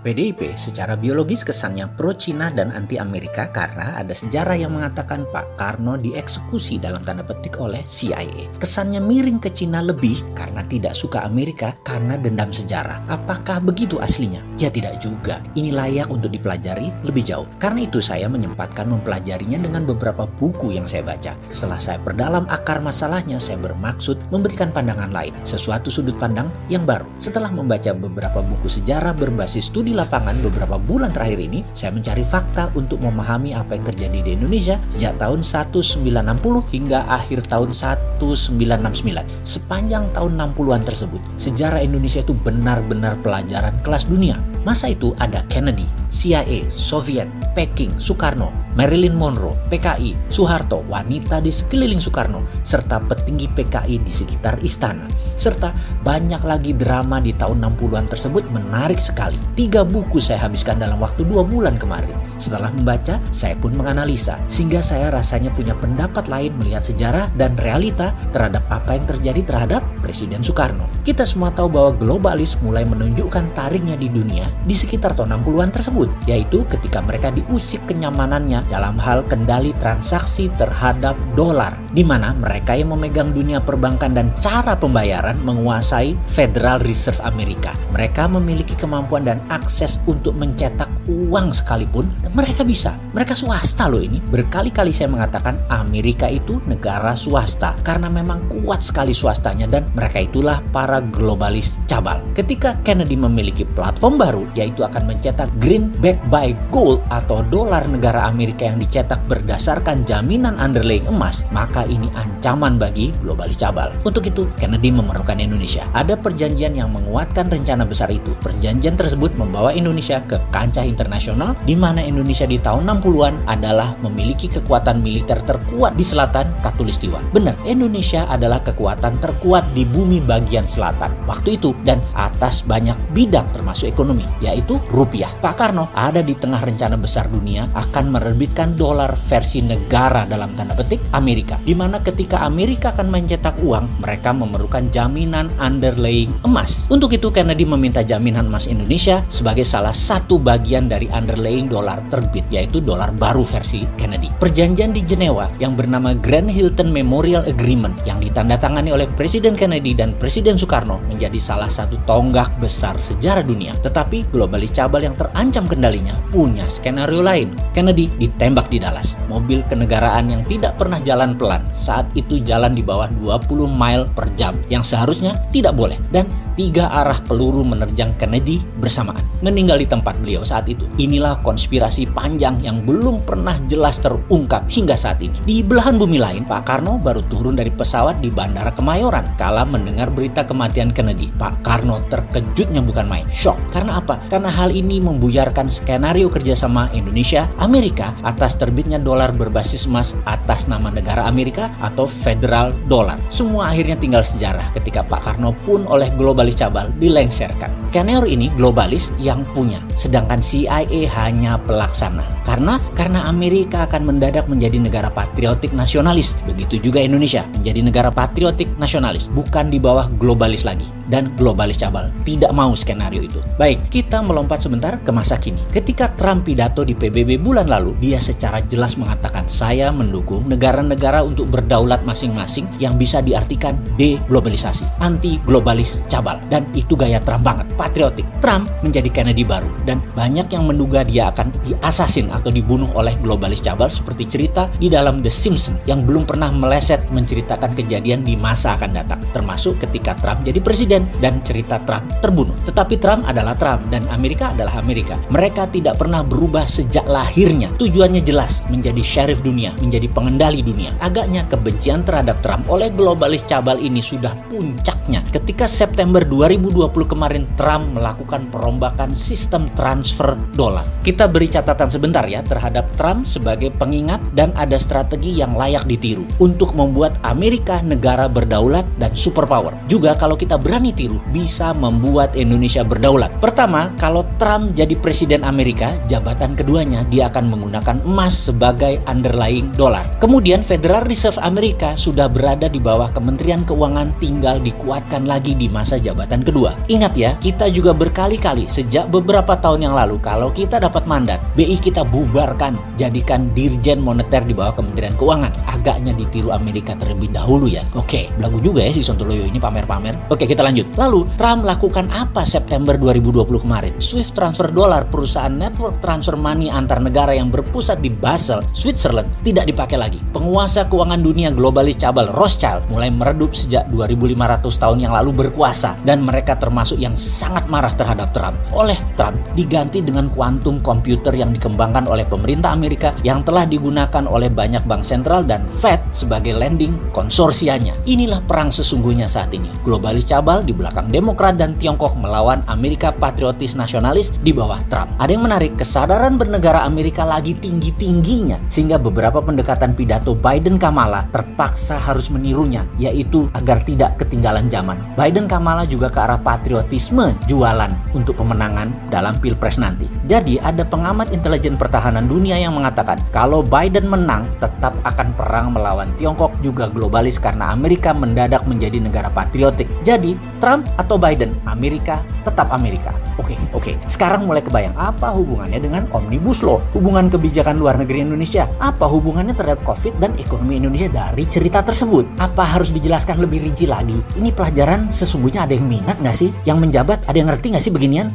PDIP secara biologis kesannya pro-Cina dan anti-Amerika karena ada sejarah yang mengatakan Pak Karno dieksekusi dalam tanda petik oleh CIA. Kesannya miring ke Cina lebih karena tidak suka Amerika karena dendam sejarah. Apakah begitu aslinya? Ya tidak juga. Ini layak untuk dipelajari lebih jauh. Karena itu saya menyempatkan mempelajarinya dengan beberapa buku yang saya baca. Setelah saya perdalam akar masalahnya, saya bermaksud memberikan pandangan lain, sesuatu sudut pandang yang baru. Setelah membaca beberapa buku sejarah berbasis studi lapangan beberapa bulan terakhir ini, saya mencari fakta untuk memahami apa yang terjadi di Indonesia sejak tahun 1960 hingga akhir tahun 1969. Sepanjang tahun 60-an tersebut, sejarah Indonesia itu benar-benar pelajaran kelas dunia. Masa itu ada Kennedy, CIA, Soviet, Peking, Soekarno, Marilyn Monroe, PKI, Soeharto, wanita di sekeliling Soekarno, serta petinggi PKI di sekitar istana. Serta banyak lagi drama di tahun 60-an tersebut menarik sekali. 3 buku saya habiskan dalam waktu 2 bulan kemarin. Setelah membaca, saya pun menganalisa, sehingga saya rasanya punya pendapat lain melihat sejarah dan realita terhadap apa yang terjadi terhadap Presiden Soekarno. Kita semua tahu bahwa globalis mulai menunjukkan tariknya di dunia di sekitar tahun 60-an tersebut, yaitu ketika mereka diusik kenyamanannya dalam hal kendali transaksi terhadap dolar, di mana mereka yang memegang dunia perbankan dan cara pembayaran menguasai Federal Reserve Amerika. Mereka memiliki kemampuan dan akses untuk mencetak uang sekalipun, dan mereka bisa. Mereka swasta loh ini. Berkali-kali saya mengatakan Amerika itu negara swasta karena memang kuat sekali swastanya, dan mereka itulah para globalis cabal. Ketika Kennedy memiliki platform baru, yaitu akan mencetak greenback by gold atau dolar negara Amerika yang dicetak berdasarkan jaminan underlying emas, maka ini ancaman bagi globalis cabal. Untuk itu, Kennedy memerlukan Indonesia. Ada perjanjian yang menguatkan rencana besar itu. Perjanjian tersebut membawa Indonesia ke kancah internasional, di mana Indonesia di tahun 60-an adalah memiliki kekuatan militer terkuat di selatan Khatulistiwa. Benar, Indonesia adalah kekuatan terkuat di bumi bagian selatan waktu itu dan atas banyak bidang termasuk ekonomi, yaitu rupiah. Pak Karno ada di tengah rencana besar dunia akan menerbitkan dolar versi negara dalam tanda petik Amerika, di mana ketika Amerika akan mencetak uang, mereka memerlukan jaminan underlying emas. Untuk itu Kennedy meminta jaminan emas Indonesia sebagai salah satu bagian dari underlying dolar terbit, yaitu dolar baru versi Kennedy. Perjanjian di Jenewa yang bernama Grand Hilton Memorial Agreement yang ditandatangani oleh Presiden Kennedy dan Presiden Soekarno menjadi salah satu tonggak besar sejarah dunia. Tetapi globalis cabal yang terancam kendalinya punya skenario lain. Kennedy ditembak di Dallas. Mobil kenegaraan yang tidak pernah jalan pelan saat itu jalan di bawah 20 mile per jam yang seharusnya tidak boleh, dan 3 arah peluru menerjang Kennedy bersamaan, meninggal di tempat beliau saat itu. Inilah konspirasi panjang yang belum pernah jelas terungkap hingga saat ini. Di belahan bumi lain, Pak Karno baru turun dari pesawat di Bandara Kemayoran kala mendengar berita kematian Kennedy. Pak Karno terkejutnya bukan main, shock. Karena apa? Karena hal ini membuyarkan skenario kerjasama Indonesia-Amerika atas terbitnya dolar berbasis emas atas nama negara Amerika atau Federal Dollar. Semua akhirnya tinggal sejarah ketika Pak Karno pun oleh globalis cabal dilengsarkan. Skenario ini globalis yang punya, sedangkan CIA hanya pelaksana. Karena Amerika akan mendadak menjadi negara patriotik nasionalis. Begitu juga Indonesia menjadi negara patriotik nasionalis, bukan di bawah globalis lagi. Dan globalis cabal tidak mau skenario itu. Baik, kita melompat sebentar ke masa kini. Ketika Trump pidato di PBB bulan lalu, dia secara jelas mengatakan, saya mendukung negara-negara untuk berdaulat masing-masing yang bisa diartikan deglobalisasi, anti globalis cabal. Dan itu gaya Trump banget, patriotik. Trump menjadi Kennedy baru, dan banyak yang menduga dia akan diasasin atau dibunuh oleh globalis cabal seperti cerita di dalam The Simpsons yang belum pernah meleset menceritakan kejadian di masa akan datang, termasuk ketika Trump jadi presiden dan cerita Trump terbunuh. Tetapi Trump adalah Trump dan Amerika adalah Amerika. Mereka tidak pernah berubah sejak lahirnya. Tujuannya jelas, menjadi sheriff dunia, menjadi pengendali dunia. Agaknya kebencian terhadap Trump oleh globalis cabal ini sudah puncaknya ketika September 2020 kemarin Trump melakukan perombakan sistem transfer dolar. Kita beri catatan sebentar ya terhadap Trump sebagai pengingat, dan ada strategi yang layak ditiru untuk membuat Amerika negara berdaulat dan superpower. Juga kalau kita berani berani tiru bisa membuat Indonesia berdaulat. Pertama, kalau Trump jadi presiden Amerika, jabatan keduanya dia akan menggunakan emas sebagai underlying dolar. Kemudian Federal Reserve Amerika sudah berada di bawah Kementerian Keuangan, tinggal dikuatkan lagi di masa jabatan kedua. Ingat ya, kita juga berkali-kali sejak beberapa tahun yang lalu kalau kita dapat mandat, BI kita bubarkan, jadikan Dirjen Moneter di bawah Kementerian Keuangan. Agaknya ditiru Amerika terlebih dahulu ya. Oke, belagu juga ya si Sontoloyo ini pamer-pamer. Oke, kita lanjut. Lalu, Trump lakukan apa September 2020 kemarin? Swift transfer dolar, perusahaan network transfer money antar negara yang berpusat di Basel, Switzerland, tidak dipakai lagi. Penguasa keuangan dunia globalis cabal Rothschild mulai meredup sejak 2500 tahun yang lalu berkuasa, dan mereka termasuk yang sangat marah terhadap Trump. Oleh Trump, diganti dengan kuantum komputer yang dikembangkan oleh pemerintah Amerika yang telah digunakan oleh banyak bank sentral dan Fed sebagai lending konsorsianya. Inilah perang sesungguhnya saat ini. Globalis cabal di belakang Demokrat dan Tiongkok melawan Amerika patriotis nasionalis di bawah Trump. Ada yang menarik, kesadaran bernegara Amerika lagi tinggi-tingginya sehingga beberapa pendekatan pidato Biden-Kamala terpaksa harus menirunya, yaitu agar tidak ketinggalan zaman. Biden-Kamala juga ke arah patriotisme jualan untuk pemenangan dalam Pilpres nanti. Jadi ada pengamat intelijen pertahanan dunia yang mengatakan kalau Biden menang tetap akan perang melawan Tiongkok juga globalis karena Amerika mendadak menjadi negara patriotik. Jadi Trump atau Biden, Amerika tetap Amerika. Oke. Sekarang mulai kebayang apa hubungannya dengan Omnibus Law, hubungan kebijakan luar negeri Indonesia, apa hubungannya terhadap COVID dan ekonomi Indonesia dari cerita tersebut. Apa harus dijelaskan lebih rinci lagi? Ini pelajaran sesungguhnya ada yang minat nggak sih? Yang menjabat ada yang ngerti nggak sih beginian?